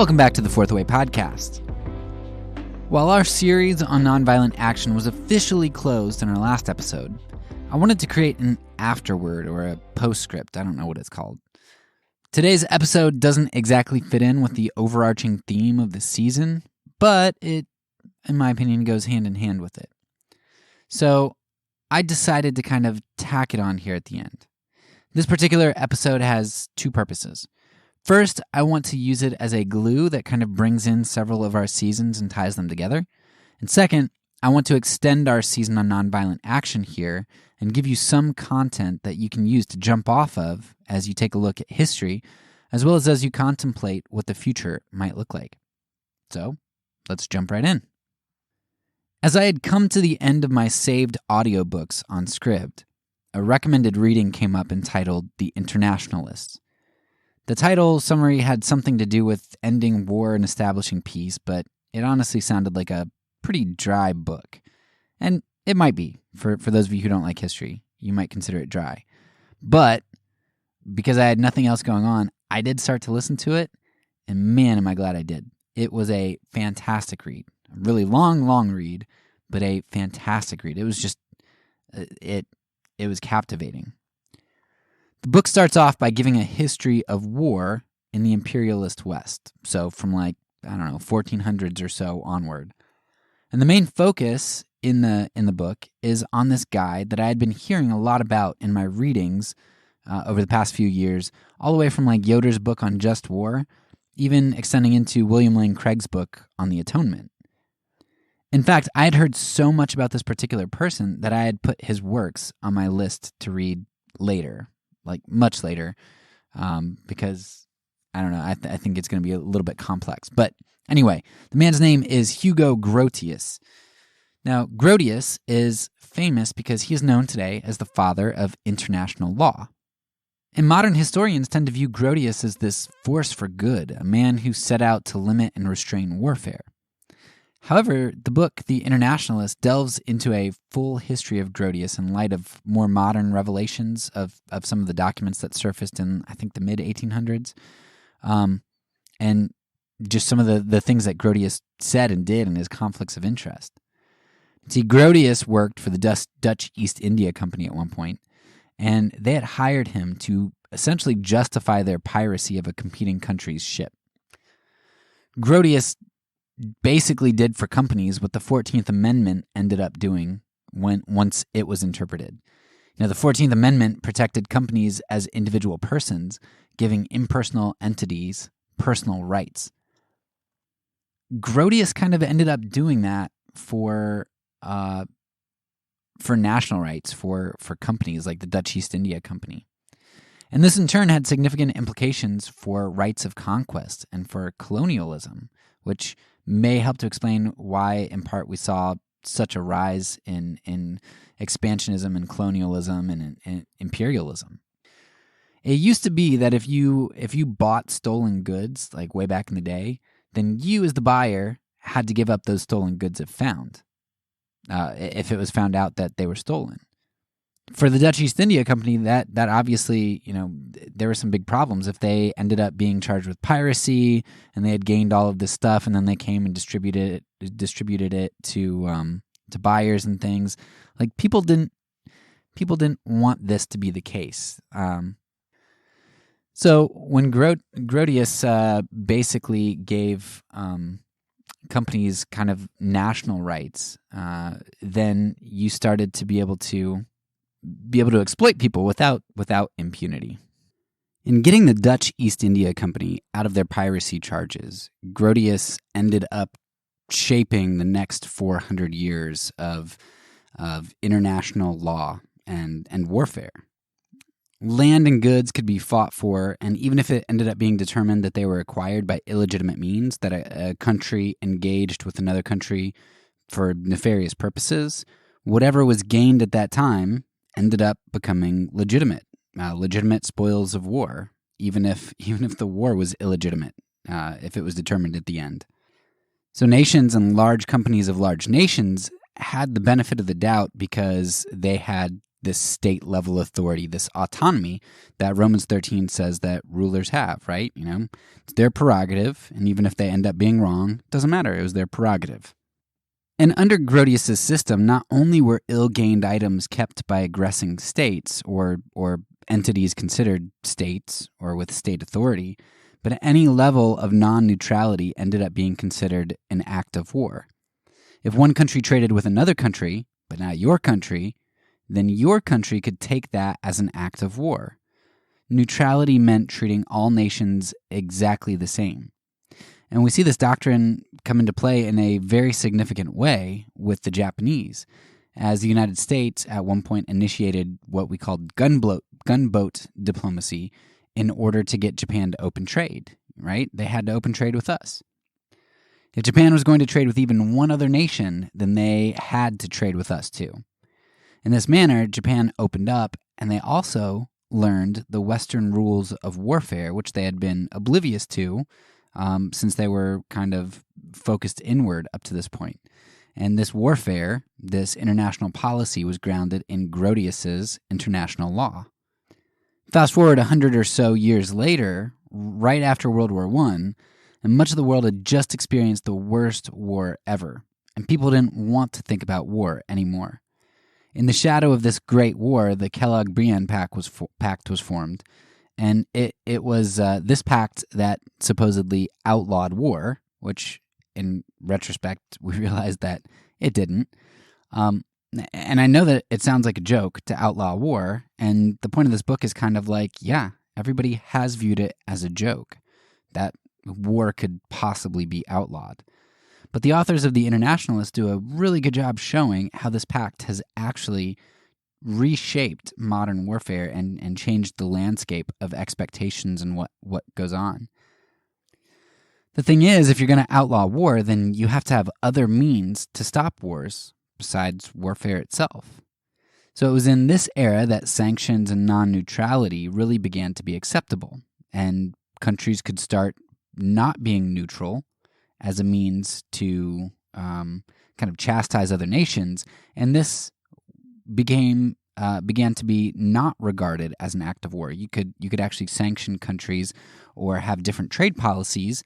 Welcome back to the Fourth Way Podcast. While our series on nonviolent action was officially closed in our last episode, I wanted to create an afterword or a postscript. I don't know what it's called. Today's episode doesn't exactly fit in with the overarching theme of the season, but it, in my opinion, goes hand in hand with it. So I decided to kind of tack it on here at the end. This particular episode has two purposes. First, I want to use it as a glue that kind of brings in several of our seasons and ties them together. And second, I want to extend our season on nonviolent action here and give you some content that you can use to jump off of as you take a look at history, as well as you contemplate what the future might look like. So, let's jump right in. As I had come to the end of my saved audiobooks on Scribd, a recommended reading came up entitled The Internationalists. The title summary had something to do with ending war and establishing peace, but it honestly sounded like a pretty dry book. And it might be. For those of you who don't like history, you might consider it dry. But because I had nothing else going on, I did start to listen to it, and man, am I glad I did. It was a fantastic read. A really long read, but a fantastic read. It was just, it was captivating. The book starts off by giving a history of war in the imperialist West. So from 1400s or so onward. And the main focus in the book is on this guy that I had been hearing a lot about in my readings over the past few years, all the way from Yoder's book on just war, even extending into William Lane Craig's book on the Atonement. In fact, I had heard so much about this particular person that I had put his works on my list to read later. Much later, because, I don't know, I think it's going to be a little bit complex. But anyway, the man's name is Hugo Grotius. Now, Grotius is famous because he is known today as the father of international law. And modern historians tend to view Grotius as this force for good, a man who set out to limit and restrain warfare. However, the book, The Internationalists, delves into a full history of Grotius in light of more modern revelations of some of the documents that surfaced in, I think, the mid-1800s, and just some of the things that Grotius said and did and his conflicts of interest. See, Grotius worked for the Dutch East India Company at one point, and they had hired him to essentially justify their piracy of a competing country's ship. Grotius basically did for companies what the 14th Amendment ended up doing once it was interpreted. The 14th Amendment protected companies as individual persons, giving impersonal entities personal rights. Grotius kind of ended up doing that for national rights for companies like the Dutch East India Company. And this in turn had significant implications for rights of conquest and for colonialism, which may help to explain why, in part, we saw such a rise in expansionism and colonialism and imperialism. It used to be that if you bought stolen goods, way back in the day, then you as the buyer had to give up those stolen goods if found, if it was found out that they were stolen. For the Dutch East India Company, that obviously, there were some big problems if they ended up being charged with piracy and they had gained all of this stuff and then they came and distributed it to buyers and things. People didn't want this to be the case. So when Grotius basically gave companies kind of national rights, then you started to be able to exploit people without impunity. In getting the Dutch East India Company out of their piracy charges, Grotius ended up shaping the next 400 years of international law and warfare. Land and goods could be fought for, and even if it ended up being determined that they were acquired by illegitimate means, that a country engaged with another country for nefarious purposes, whatever was gained at that time ended up becoming legitimate spoils of war, even if the war was illegitimate, if it was determined at the end. So nations and large companies of large nations had the benefit of the doubt because they had this state-level authority, this autonomy that Romans 13 says that rulers have, right? It's their prerogative, and even if they end up being wrong, it doesn't matter. It was their prerogative. And under Grotius' system, not only were ill-gained items kept by aggressing states or entities considered states or with state authority, but any level of non-neutrality ended up being considered an act of war. If one country traded with another country, but not your country, then your country could take that as an act of war. Neutrality meant treating all nations exactly the same. And we see this doctrine come into play in a very significant way with the Japanese, as the United States at one point initiated what we called gunboat diplomacy in order to get Japan to open trade, right? They had to open trade with us. If Japan was going to trade with even one other nation, then they had to trade with us too. In this manner, Japan opened up, and they also learned the Western rules of warfare, which they had been oblivious to since they were kind of focused inward up to this point. And this warfare, this international policy, was grounded in Grotius's international law. Fast forward 100 or so years later, right after World War I, and much of the world had just experienced the worst war ever, and people didn't want to think about war anymore. In the shadow of this great war, the Kellogg-Briand Pact was formed, and it was this pact that supposedly outlawed war, which in retrospect we realized that it didn't. And I know that it sounds like a joke to outlaw war, and the point of this book is kind of like, yeah, everybody has viewed it as a joke, that war could possibly be outlawed. But the authors of the Internationalists do a really good job showing how this pact has actually reshaped modern warfare and changed the landscape of expectations and what goes on. The thing is, if you're going to outlaw war, then you have to have other means to stop wars besides warfare itself. So it was in this era that sanctions and non-neutrality really began to be acceptable, and countries could start not being neutral as a means to kind of chastise other nations, and this began to be not regarded as an act of war. You could actually sanction countries or have different trade policies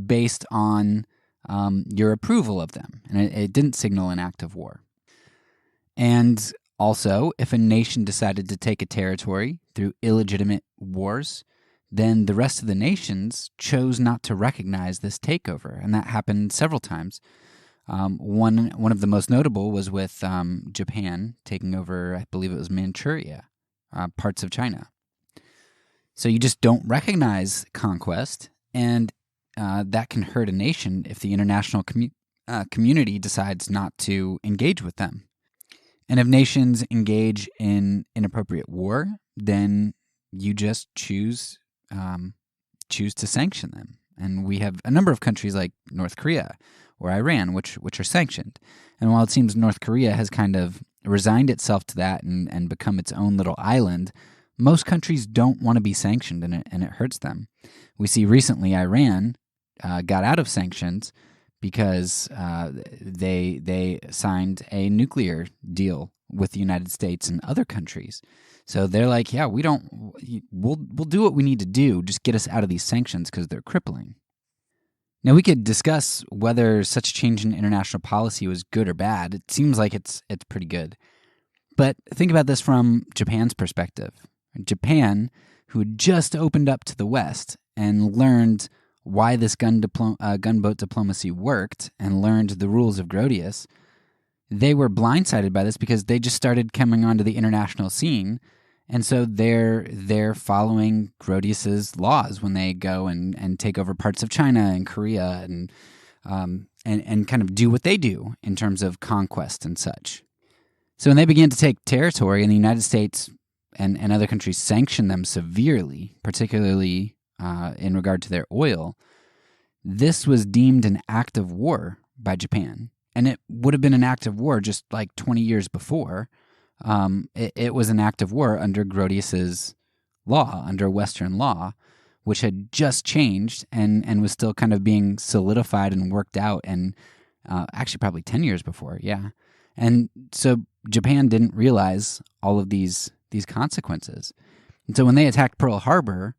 based on your approval of them, and it didn't signal an act of war. And also, if a nation decided to take a territory through illegitimate wars, then the rest of the nations chose not to recognize this takeover, and that happened several times. One of the most notable was with Japan taking over, I believe it was Manchuria, parts of China. So you just don't recognize conquest, and that can hurt a nation if the international community decides not to engage with them. And if nations engage in inappropriate war, then you just choose to sanction them. And we have a number of countries like North Korea or Iran, which are sanctioned. And while it seems North Korea has kind of resigned itself to that and become its own little island, most countries don't want to be sanctioned, and it hurts them. We see recently Iran got out of sanctions because they signed a nuclear deal with the United States and other countries. So they're like, yeah, we'll do what we need to do, just get us out of these sanctions because they're crippling. Now, we could discuss whether such change in international policy was good or bad. It seems like it's pretty good. But think about this from Japan's perspective. Japan, who had just opened up to the West and learned why this gunboat diplomacy worked and learned the rules of Grotius, they were blindsided by this because they just started coming onto the international scene, and so they're following Grotius's laws when they go and take over parts of China and Korea and kind of do what they do in terms of conquest and such. So when they began to take territory, and the United States and other countries sanctioned them severely, particularly in regard to their oil, this was deemed an act of war by Japan. And it would have been an act of war just like 20 years before. It was an act of war under Grotius's law, under Western law, which had just changed and was still kind of being solidified and worked out, and actually probably 10 years before, yeah. And so Japan didn't realize all of these consequences. And so when they attacked Pearl Harbor,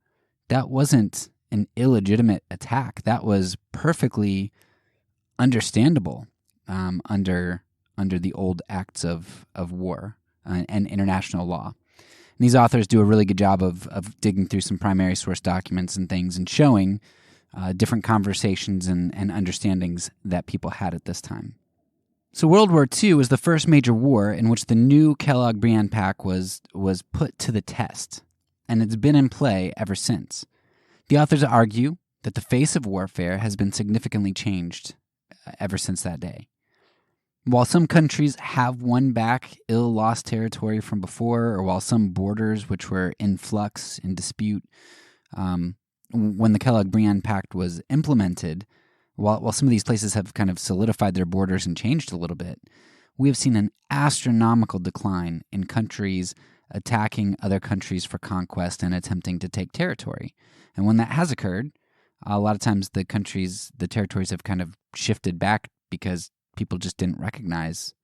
that wasn't an illegitimate attack. That was perfectly understandable under the old acts of war and international law. And these authors do a really good job of digging through some primary source documents and things and showing different conversations and understandings that people had at this time. So World War II was the first major war in which the new Kellogg-Briand Pact was put to the test, and it's been in play ever since. The authors argue that the face of warfare has been significantly changed ever since that day. While some countries have won back ill-lost territory from before, or while some borders which were in flux, in dispute, when the Kellogg-Briand Pact was implemented, while some of these places have kind of solidified their borders and changed a little bit, we have seen an astronomical decline in countries attacking other countries for conquest and attempting to take territory. And when that has occurred, a lot of times the territories have kind of shifted back because people just didn't recognize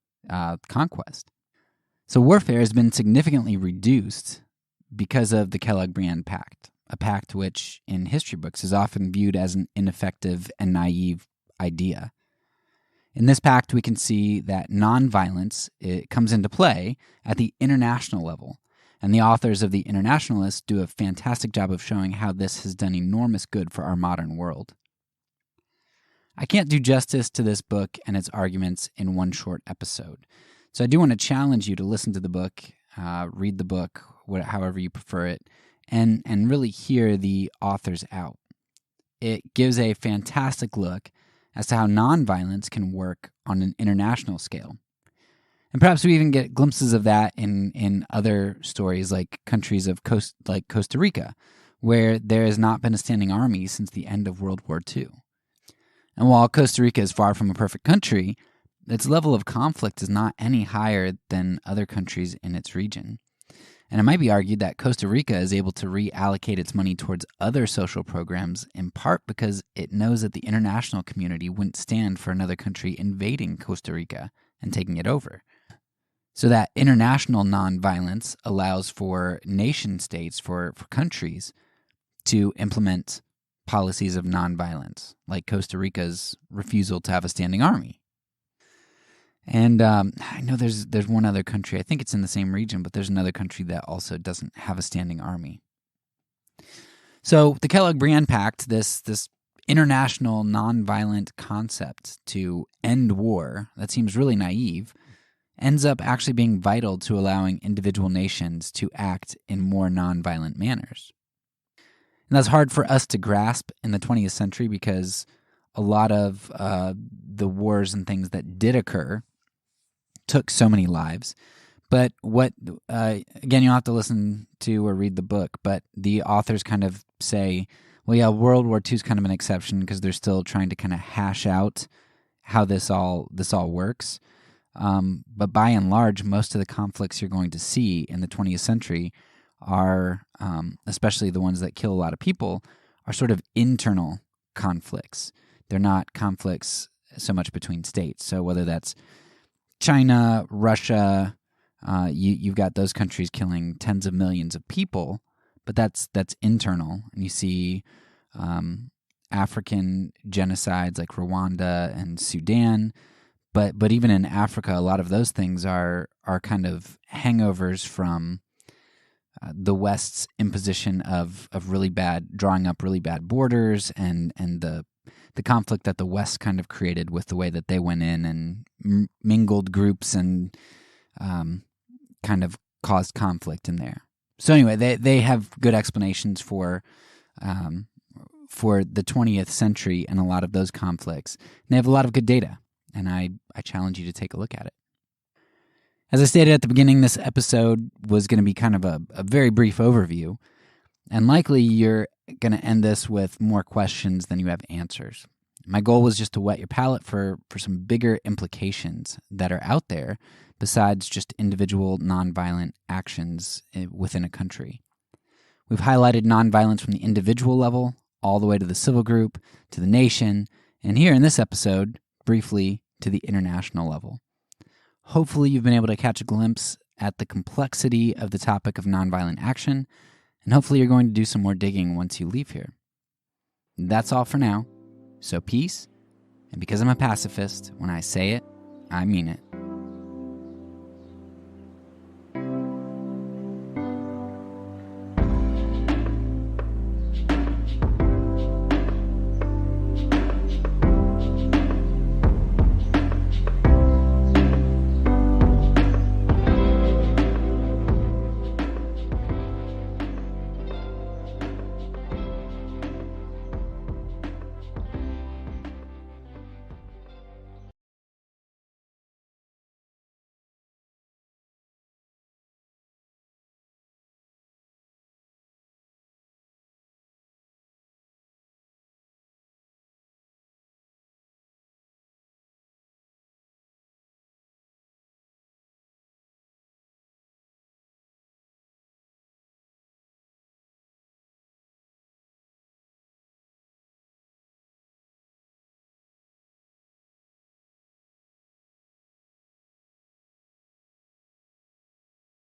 conquest. So warfare has been significantly reduced because of the Kellogg-Briand Pact, a pact which in history books is often viewed as an ineffective and naive idea. In this pact, we can see that nonviolence comes into play at the international level, and the authors of the Internationalists do a fantastic job of showing how this has done enormous good for our modern world. I can't do justice to this book and its arguments in one short episode, so I do want to challenge you to listen to the book, read the book, however you prefer it, and really hear the authors out. It gives a fantastic look as to how nonviolence can work on an international scale. And perhaps we even get glimpses of that in other stories like countries like Costa Rica, where there has not been a standing army since the end of World War II. And while Costa Rica is far from a perfect country, its level of conflict is not any higher than other countries in its region. And it might be argued that Costa Rica is able to reallocate its money towards other social programs in part because it knows that the international community wouldn't stand for another country invading Costa Rica and taking it over. So that international nonviolence allows for nation states, for countries, to implement policies of nonviolence, like Costa Rica's refusal to have a standing army. And I know there's one other country, I think it's in the same region, but there's another country that also doesn't have a standing army. So the Kellogg-Briand Pact, this international nonviolent concept to end war that seems really naive, ends up actually being vital to allowing individual nations to act in more nonviolent manners. And that's hard for us to grasp in the 20th century because a lot of the wars and things that did occur took so many lives. But again, you'll have to listen to or read the book, but the authors kind of say, well, yeah, World War II is kind of an exception because they're still trying to kind of hash out how this all works. But by and large, most of the conflicts you're going to see in the 20th century are, especially the ones that kill a lot of people, are sort of internal conflicts. They're not conflicts so much between states. So whether that's China, Russia, you've got those countries killing tens of millions of people, but that's internal. And you see African genocides like Rwanda and Sudan, but even in Africa, a lot of those things are kind of hangovers from the West's imposition of drawing up really bad borders and the conflict that the West kind of created with the way that they went in and mingled groups and kind of caused conflict in there. So anyway, they have good explanations for the 20th century and a lot of those conflicts. And they have a lot of good data, and I challenge you to take a look at it. As I stated at the beginning, this episode was going to be kind of a very brief overview, and likely you're going to end this with more questions than you have answers. My goal was just to whet your palate for some bigger implications that are out there besides just individual nonviolent actions within a country. We've highlighted nonviolence from the individual level all the way to the civil group, to the nation, and here in this episode, briefly to the international level. Hopefully you've been able to catch a glimpse at the complexity of the topic of nonviolent action, and hopefully you're going to do some more digging once you leave here. That's all for now. So peace, and because I'm a pacifist, when I say it, I mean it.